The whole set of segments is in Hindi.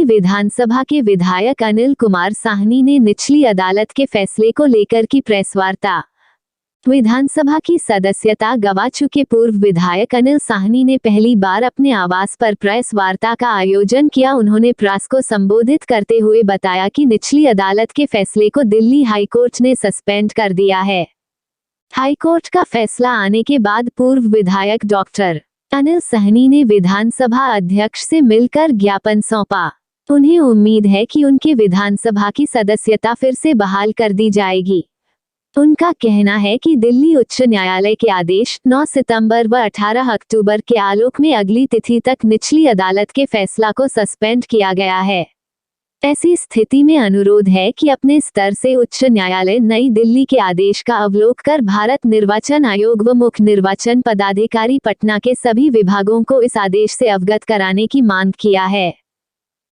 विधानसभा के विधायक अनिल कुमार साहनी ने निचली अदालत के फैसले को लेकर की प्रेस वार्ता। विधानसभा की सदस्यता गंवा चुके पूर्व विधायक अनिल साहनी ने पहली बार अपने आवास पर प्रेस वार्ता का आयोजन किया। उन्होंने प्रेस को संबोधित करते हुए बताया कि निचली अदालत के फैसले को दिल्ली हाईकोर्ट ने सस्पेंड कर दिया है। हाईकोर्ट का फैसला आने के बाद पूर्व विधायक डॉक्टर अनिल साहनी ने विधानसभा अध्यक्ष से मिलकर ज्ञापन सौंपा। उन्हें उम्मीद है कि उनके विधानसभा की सदस्यता फिर से बहाल कर दी जाएगी। उनका कहना है कि दिल्ली उच्च न्यायालय के आदेश 9 सितंबर व 18 अक्टूबर के आलोक में अगली तिथि तक निचली अदालत के फैसला को सस्पेंड किया गया है। ऐसी स्थिति में अनुरोध है कि अपने स्तर से उच्च न्यायालय नई दिल्ली के आदेश का अवलोकन कर भारत निर्वाचन आयोग व मुख्य निर्वाचन पदाधिकारी पटना के सभी विभागों को इस आदेश से अवगत कराने की मांग किया है।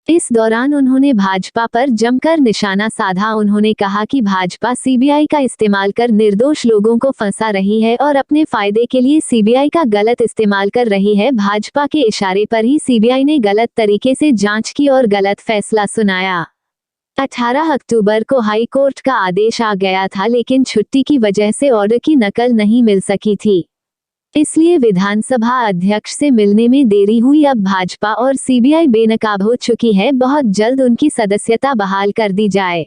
इस दौरान उन्होंने भाजपा पर जमकर निशाना साधा। उन्होंने कहा कि भाजपा सीबीआई का इस्तेमाल कर निर्दोष लोगों को फंसा रही है और अपने फायदे के लिए सीबीआई का गलत इस्तेमाल कर रही है। भाजपा के इशारे पर ही सीबीआई ने गलत तरीके से जांच की और गलत फैसला सुनाया। 18 अक्टूबर को हाई कोर्ट का आदेश आ गया था, लेकिन छुट्टी की वजह से ऑर्डर की नकल नहीं मिल सकी थी, इसलिए विधानसभा अध्यक्ष से मिलने में देरी हुई। अब भाजपा और सीबीआई बेनकाब हो चुकी है। बहुत जल्द उनकी सदस्यता बहाल कर दी जाए।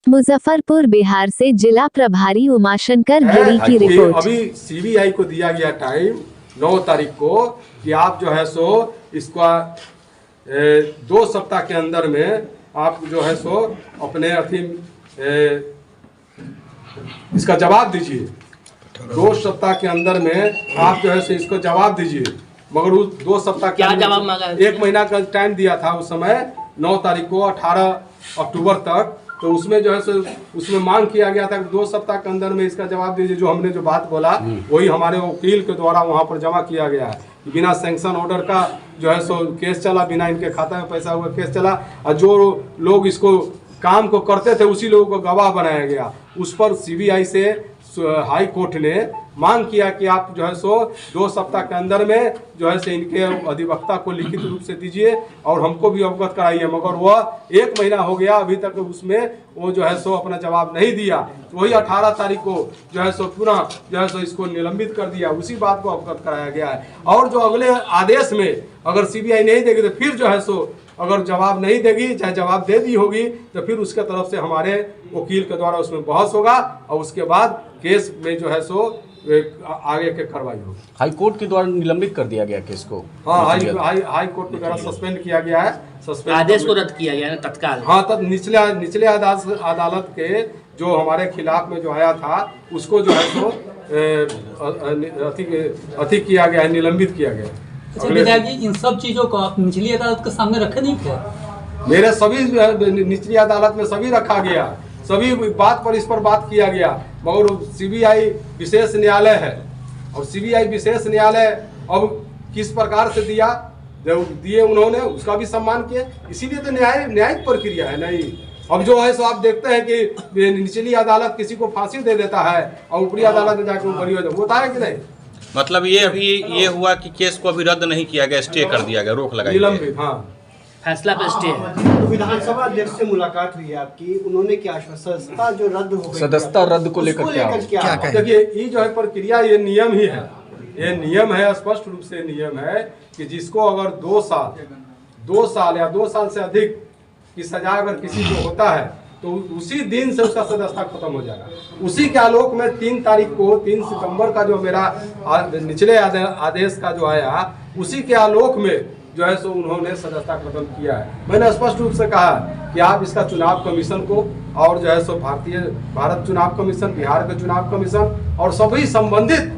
मुजफ्फरपुर बिहार से जिला प्रभारी उमाशंकर गिरी की रिपोर्ट। अभी सीबीआई को दिया गया टाइम 9 तारीख को कि आप जो है सो इसका 2 सप्ताह के अंदर में आप जो है सो अपने इसका जवाब दीजिए। 2 सप्ताह के अंदर में आप जो है सो इसको जवाब दीजिए। मगर उस 2 सप्ताह क्या जवाब मांगा? 1 महीना का टाइम दिया था उस समय 9 तारीख को 18 अक्टूबर तक। तो उसमें जो है सो उसमें मांग किया गया था कि 2 सप्ताह के अंदर में इसका जवाब दीजिए। जो हमने जो बात बोला वही हमारे वकील के द्वारा वहाँ पर जमा किया गया है। बिना सैंक्शन ऑर्डर का जो है सो केस चला, बिना इनके खाता में पैसा हुआ केस चला, और जो लोग इसको काम को करते थे उसी लोगों को गवाह बनाया गया। उस पर सीबीआई से हाई कोर्ट ने मांग किया कि आप जो है सो 2 सप्ताह के अंदर में जो है सो इनके अधिवक्ता को लिखित रूप से दीजिए और हमको भी अवगत कराइए। मगर वह 1 महीना हो गया, अभी तक उसमें वो जो है सो अपना जवाब नहीं दिया। तो वही 18 तारीख को जो है सो पुनः जो है सो इसको निलंबित कर दिया। उसी बात को अवगत कराया गया है। और जो अगले आदेश में अगर सीबीआई नहीं देगी तो फिर जो है सो अगर जवाब नहीं देगी, चाहे जवाब दे दी होगी, तो फिर उसके तरफ से हमारे वकील के द्वारा उसमें बहस होगा और उसके बाद केस में जो है सो आगे के कार्रवाई होगी। हाई कोर्ट के द्वारा निलंबित कर दिया गया केस को। हाँ, हाई कोर्ट के द्वारा सस्पेंड किया गया है। सस्पेंड आदेश को रद्द किया गया है तत्काल। हाँ, तब निचले अदालत के जो हमारे खिलाफ में जो आया था उसको जो है सो अति किया गया है, निलंबित किया गया। विधायक जी, इन सब चीजों को आप निचली अदालत के सामने रखे नहीं थे? मेरे सभी निचली अदालत में सभी रखा गया, सभी बात पर इस पर बात किया गया। मगर सीबीआई विशेष न्यायालय है और सीबीआई विशेष न्यायालय अब किस प्रकार से दिए उन्होंने उसका भी सम्मान किया। इसीलिए तो न्यायिक प्रक्रिया है। नहीं, अब जो है सो आप देखते हैं कि निचली अदालत किसी को फांसी दे देता है और ऊपरी अदालत में जाकर बरी हो जाए, होता है कि नहीं? मतलब ये अभी ये हुआ कि केस को अभी रद्द नहीं किया गया, स्टे कर दिया गया, रोक लगाई निलंबित। हाँ, फैसला पे स्टे है। विधानसभा अध्यक्ष से मुलाकात हुई है आपकी, उन्होंने क्या सदस्यता जो रद्द हो गई, सदस्यता रद्द को लेकर क्या? देखिए, ये जो है प्रक्रिया, ये नियम ही है। ये नियम है, स्पष्ट रूप से नियम है कि जिसको अगर 2 साल या 2 साल से अधिक की सजा अगर किसी को होता है तो उसी दिन से उसका सदस्यता खत्म हो जाएगा। उसी के आलोक में 3 तारीख को 3 सितंबर का जो मेरा निचले आदेश का जो आया, उसी के आलोक में जो है सो उन्होंने सदस्यता खत्म किया है। मैंने स्पष्ट रूप से कहा कि आप इसका चुनाव कमीशन को और जो है सो भारत चुनाव कमीशन, बिहार के चुनाव कमीशन और सभी संबंधित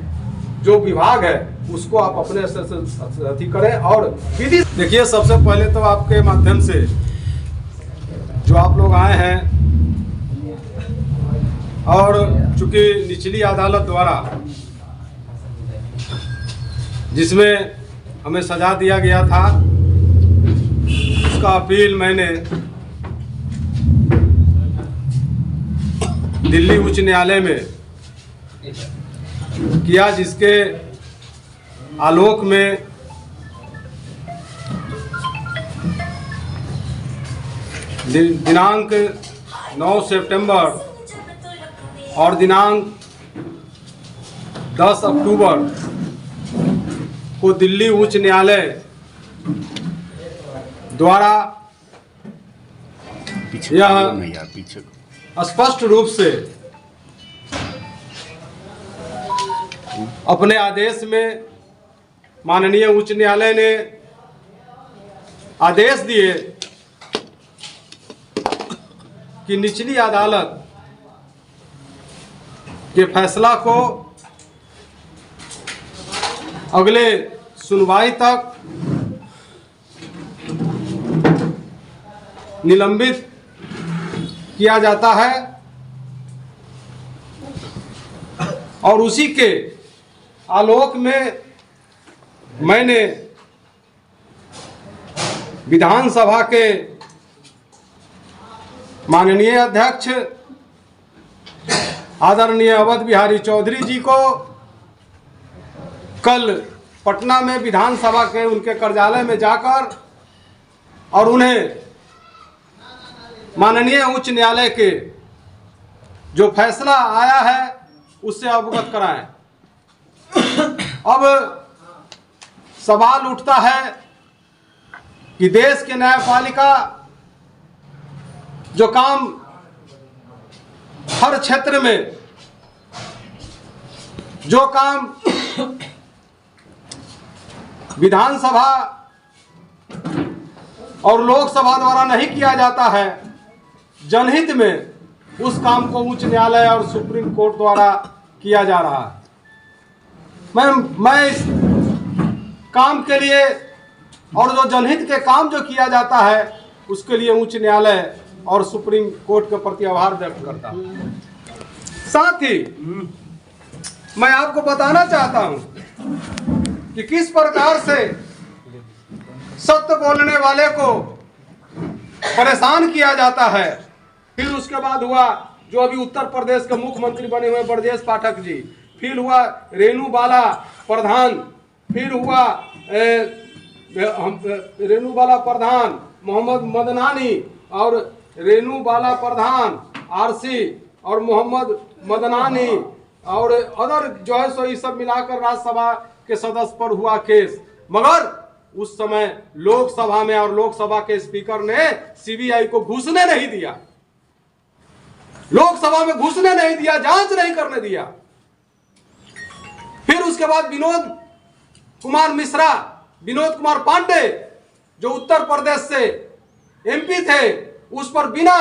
जो विभाग है उसको आप अपने स्तर से अति करें। और विधि देखिए, सबसे पहले तो आपके माध्यम से जो आप लोग आए हैं और चूंकि निचली अदालत द्वारा जिसमें हमें सजा दिया गया था उसका अपील मैंने दिल्ली उच्च न्यायालय में किया, जिसके आलोक में दिनांक 9 सितंबर और दिनांक 10 अक्टूबर को दिल्ली उच्च न्यायालय द्वारा यह स्पष्ट रूप से अपने आदेश में माननीय उच्च न्यायालय ने आदेश दिए कि निचली अदालत के फैसला को अगले सुनवाई तक निलंबित किया जाता है और उसी के आलोक में मैंने विधानसभा के माननीय अध्यक्ष आदरणीय अवध बिहारी चौधरी जी को कल पटना में विधानसभा के उनके कार्यालय में जाकर और उन्हें माननीय उच्च न्यायालय के जो फैसला आया है उससे अवगत कराएं। अब सवाल उठता है कि देश के न्यायपालिका जो काम हर क्षेत्र में जो काम विधानसभा और लोकसभा द्वारा नहीं किया जाता है, जनहित में उस काम को उच्च न्यायालय और सुप्रीम कोर्ट द्वारा किया जा रहा है। मैं इस काम के लिए और जो जनहित के काम जो किया जाता है उसके लिए उच्च न्यायालय और सुप्रीम कोर्ट के प्रति आभार व्यक्त करता हूं। साथ ही मैं आपको बताना चाहता हूं कि किस प्रकार से सत्य बोलने वाले को परेशान किया जाता है। फिर उसके बाद हुआ जो अभी उत्तर प्रदेश के मुख्यमंत्री बने हुए ब्रजेश पाठक जी, फिर हुआ रेणु बाला प्रधान, फिर हुआ रेणु बाला प्रधान मोहम्मद मदनानी और रेणु बाला प्रधान आरसी और मोहम्मद मदनानी और अदर जो है सो ये सब मिलाकर राज्यसभा के सदस्य पर हुआ केस। मगर उस समय लोकसभा में और लोकसभा के स्पीकर ने सीबीआई को घुसने नहीं दिया, लोकसभा में घुसने नहीं दिया, जांच नहीं करने दिया। फिर उसके बाद विनोद कुमार पांडे जो उत्तर प्रदेश से एमपी थे, उस पर बिना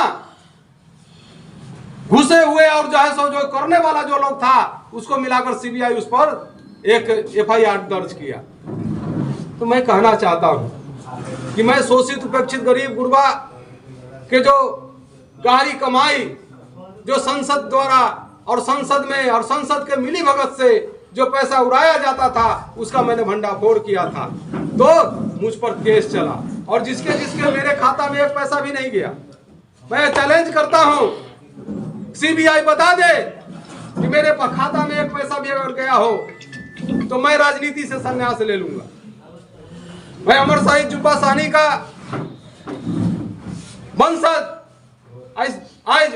घुसे हुए और जो है सो जो करने वाला जो लोग था उसको मिलाकर सीबीआई उस पर एक एफआईआर दर्ज किया। तो मैं कहना चाहता हूं कि मैं शोषित उपेक्षित गरीब गुरबा के जो गहरी कमाई जो संसद द्वारा और संसद में और संसद के मिली भगत से जो पैसा उड़ाया जाता था उसका मैंने भंडाफोड़ किया था, तो मुझ पर केस चला और जिसके मेरे खाता में एक पैसा भी नहीं गया। मैं चैलेंज करता हूं, सीबीआई बता दे कि मेरे खाता में एक पैसा भी अगर गया हो तो मैं राजनीति से संन्यास ले लूंगा। मैं अमर शहीद जुब्बा साहनी का वंशज आज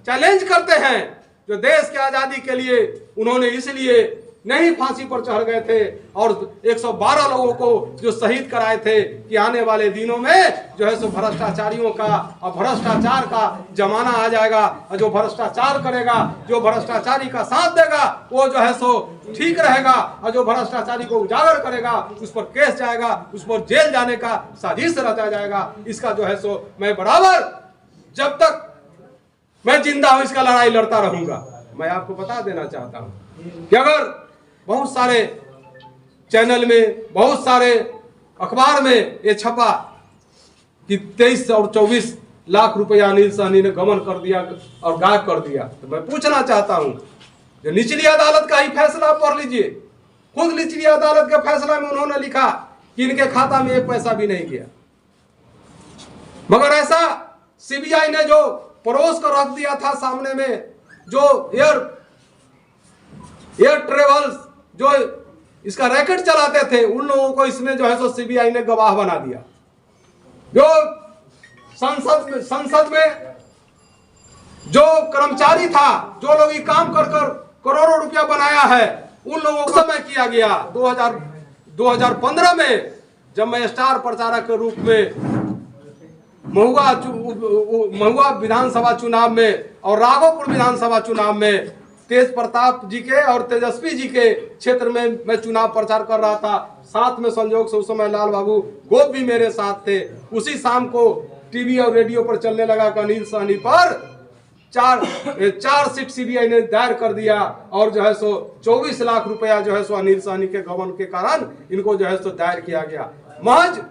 चैलेंज करते हैं जो देश की आजादी के लिए उन्होंने इसलिए नहीं फांसी पर चढ़ गए थे और 112 लोगों को जो शहीद कराए थे कि आने वाले दिनों में जो है सो भ्रष्टाचारियों का और भ्रष्टाचार का जमाना आ जाएगा और जो भ्रष्टाचार करेगा, जो भ्रष्टाचारी का साथ देगा वो जो है सो ठीक रहेगा और जो भ्रष्टाचारी को उजागर करेगा उस पर केस जाएगा, उस पर जेल जाने का साजिश रचा जाएगा। इसका जो है सो मैं बराबर जब तक मैं जिंदा हूं इसका लड़ाई लड़ता रहूंगा। मैं आपको बता देना चाहता हूं कि अगर बहुत सारे चैनल में, बहुत सारे अखबार में ये छपा कि 23 और 24 लाख रुपया अनिल सहनी ने गमन कर दिया और गायब कर दिया, तो मैं पूछना चाहता हूं जो निचली अदालत का ही फैसला पढ़ लीजिए। खुद निचली अदालत के फैसला में उन्होंने लिखा कि इनके खाता में एक पैसा भी नहीं गया, मगर ऐसा सीबीआई ने जो परोस कर रख दिया था सामने में, जो एयर ट्रेवल्स जो इसका रैकेट चलाते थे उन लोगों को इसमें जो है सो सीबीआई ने गवाह बना दिया। जो संसद में जो कर्मचारी था, जो लोग ये काम कर करोड़ों रुपया बनाया है, उन लोगों को समय किया गया। 2015 में जब मैं स्टार प्रचारक के रूप में महुआ विधानसभा चुनाव में और राघोपुर विधानसभा चुनाव में तेज प्रताप जी के और तेजस्वी जी के क्षेत्र में मैं चुनाव प्रचार कर रहा था। साथ में संजोग से उस समय लाल बाबू गोप भी मेरे साथ थे। उसी शाम को टीवी और रेडियो पर चलने लगा कि अनिल साहनी पर चार सीट सीबीआई ने दायर कर दिया और जो है सो 24 लाख रुपया जो है सो अनिल साहनी के गबन के कारण इनको जो है सो दायर किया गया। महज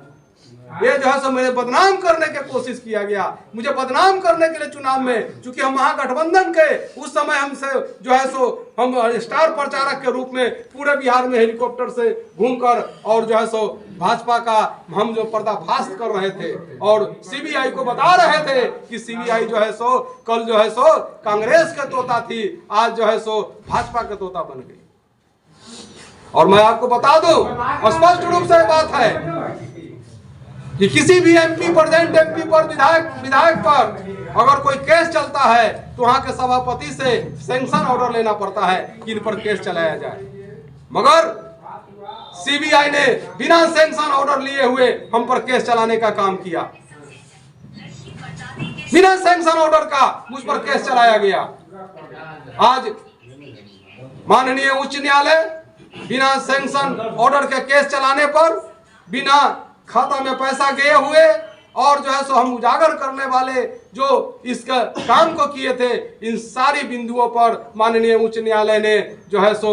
ये जो है सो मेरे बदनाम करने की कोशिश किया गया। मुझे बदनाम करने के लिए चुनाव में, चूंकि हम महागठबंधन के उस समय हमसे जो है सो हम स्टार प्रचारक के रूप में पूरे बिहार में हेलीकॉप्टर से घूमकर और जो है सो भाजपा का हम जो पर्दाफाश कर रहे थे और सीबीआई को बता रहे थे कि सीबीआई जो है सो कल जो है सो कांग्रेस के तोता थी, आज जो है सो भाजपा के तोता बन गई। और मैं आपको बता दूं, स्पष्ट रूप से बात है कि किसी भी एमपी, प्रेजेंट एमपी पर, विधायक पर अगर कोई केस चलता है तो वहां के सभापति से सैंक्शन ऑर्डर लेना पड़ता है कि इन पर केस चलाया जाए। मगर सीबीआई ने बिना सैंक्शन ऑर्डर लिए हुए हम पर केस चलाने का काम किया। बिना सैंक्शन ऑर्डर का मुझ पर केस चलाया गया। आज माननीय उच्च न्यायालय बिना सैंक्शन ऑर्डर के केस चलाने पर, बिना खाता में पैसा गए हुए और जो है सो हम उजागर करने वाले जो इसका काम को किए थे, इन सारी बिंदुओं पर माननीय उच्च न्यायालय ने जो है सो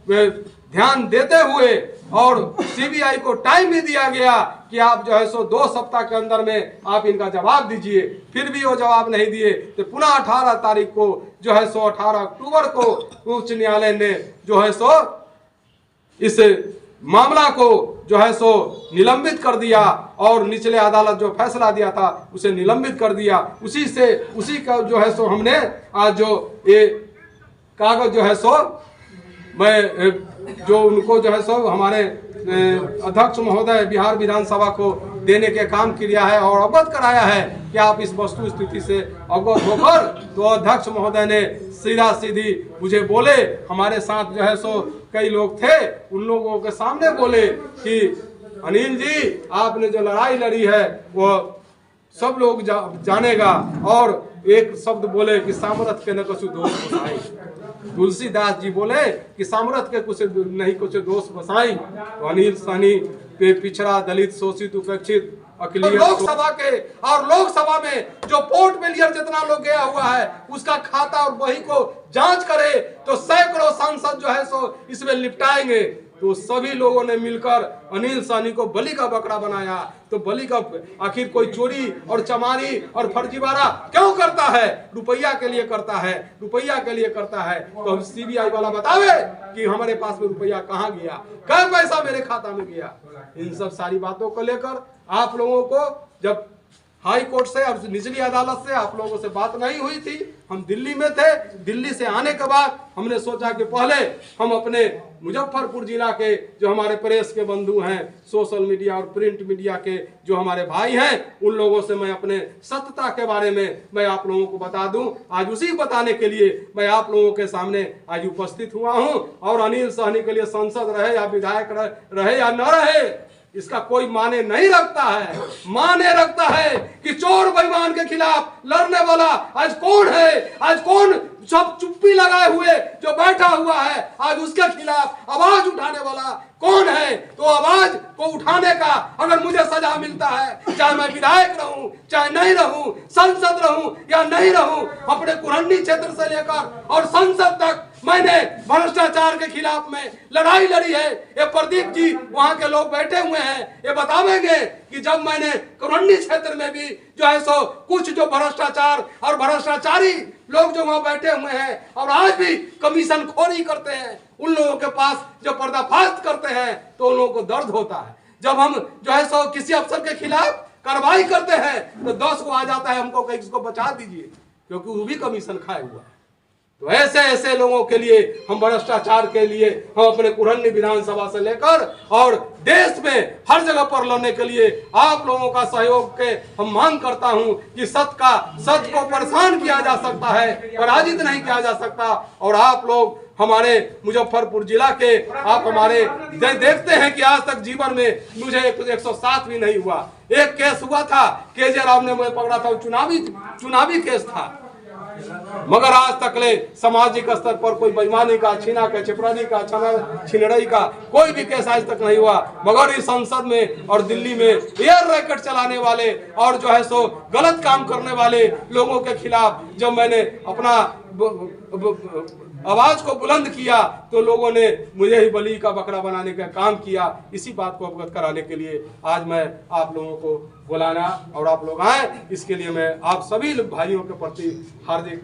ध्यान देते हुए और सीबीआई को टाइम भी दिया गया कि आप जो है सो 2 सप्ताह के अंदर में आप इनका जवाब दीजिए। फिर भी वो जवाब नहीं दिए तो पुनः 18 तारीख को जो है सो 18 अक्टूबर को उच्च न्यायालय ने जो है सो इस मामला को जो है सो निलंबित कर दिया और निचले अदालत जो फैसला दिया था उसे निलंबित कर दिया। उसी का जो है सो हमने आज जो ये कागज जो है सो मैं जो उनको जो है सो हमारे अध्यक्ष महोदय बिहार विधानसभा को देने के काम किया है और अवगत कराया है कि आप इस वस्तु स्थिति से अवगत होकर, तो अध्यक्ष महोदय ने सीधा सीधी मुझे बोले, हमारे साथ जो है सो कई लोग थे, उन लोगों के सामने बोले कि अनिल जी आपने जो लड़ाई लड़ी है वो सब लोग जानेगा, और एक शब्द बोले कि सामरथ के न कुछ दोष बसाई। तुलसीदास जी बोले कि सामरथ के कुछ नहीं कुछ दोष बसाई। तो अनिल साहनी पे पिछड़ा, दलित, शोषित, उपेक्षित, अखिलेश लोकसभा के और लोकसभा में जो पोर्ट बेलियर जितना लोग गया हुआ है उसका खाता और वही को जांच करे तो सैकड़ों सांसद जो है सो इसमें लिपटाएंगे। तो सभी लोगों ने मिलकर अनिल साहनी को बलि का बकरा बनाया। तो बलि का आखिर कोई चोरी और चमारी और फर्जीवाड़ा क्यों करता है? रुपया के लिए करता है, रुपया के लिए करता है। तो हम सीबीआई वाला बतावे कि हमारे पास में रुपया कहाँ गया, क्या पैसा मेरे खाता में गया। इन सब सारी बातों को लेकर आप लोगों को जब हाई कोर्ट से और निचली अदालत से आप लोगों से बात नहीं हुई थी, हम दिल्ली में थे। दिल्ली से आने के बाद हमने सोचा कि पहले हम अपने मुजफ्फरपुर जिला के जो हमारे प्रेस के बंधु हैं, सोशल मीडिया और प्रिंट मीडिया के जो हमारे भाई हैं, उन लोगों से मैं अपने सत्यता के बारे में मैं आप लोगों को बता दूं। आज उसी बताने के लिए मैं आप लोगों के सामने आज उपस्थित हुआ हूं। और अनिल साहनी के लिए सांसद रहे या विधायक रहे या न रहे, इसका कोई माने नहीं रखता है। माने रखता है कि चोर बेईमान के खिलाफ लड़ने वाला आज कौन है, आज कौन सब चुप्पी लगाए हुए जो बैठा हुआ है, आज उसके खिलाफ आवाज उठाने वाला कौन है। तो आवाज को उठाने का अगर मुझे सजा मिलता है, चाहे मैं विधायक रहूं चाहे नहीं रहूं, सांसद रहूं या नहीं रहूं, अपने कुरहनी क्षेत्र से लेकर और संसद तक मैंने भ्रष्टाचार के खिलाफ में लड़ाई लड़ी है। ये प्रदीप जी वहां के लोग बैठे हुए हैं, ये बतावेंगे कि जब मैंने कुरहनी क्षेत्र में भी जो है सो कुछ जो भ्रष्टाचार और भ्रष्टाचारी लोग जो वहां बैठे हुए हैं और आज भी कमीशन खोरी करते हैं, उन लोगों के पास जो पर्दाफाश करते हैं तो उन लोगों को दर्द होता है। जब हम जो है सो किसी अफसर के खिलाफ कार्रवाई करते हैं तो 10 को आ जाता है हमको कि इसको बचा दीजिए, क्योंकि वो भी कमीशन खाए हुआ है। तो ऐसे ऐसे लोगों के लिए, हम भ्रष्टाचार के लिए, हम अपने कुरहनी विधानसभा से लेकर और देश में हर जगह पर लड़ने के लिए आप लोगों का सहयोग के हम मांग करता हूं कि सत्य को परेशान किया जा सकता है, पराजित नहीं किया जा सकता। और आप लोग हमारे मुजफ्फरपुर जिला के, आप हमारे देखते हैं कि आज तक जीवन में मुझे 107 भी नहीं हुआ। एक केस हुआ था, केजे राव ने मुझे पकड़ा था, चुनावी केस था, मगर आज तक ले सामाजिक स्तर पर कोई बेईमानी का, छीना का, चिपरानी का, छिनड़ई का कोई भी केस आज तक नहीं हुआ। मगर इस संसद में और दिल्ली में एयर रैकेट चलाने वाले और जो है सो गलत काम करने वाले लोगों के खिलाफ जब मैंने अपना आवाज को बुलंद किया तो लोगों ने मुझे ही बलि का बकरा बनाने का काम किया। इसी बात को अवगत कराने के लिए आज मैं आप लोगों को बुलाना और आप लोग आए, इसके लिए मैं आप सभी भाइयों के प्रति हार्दिक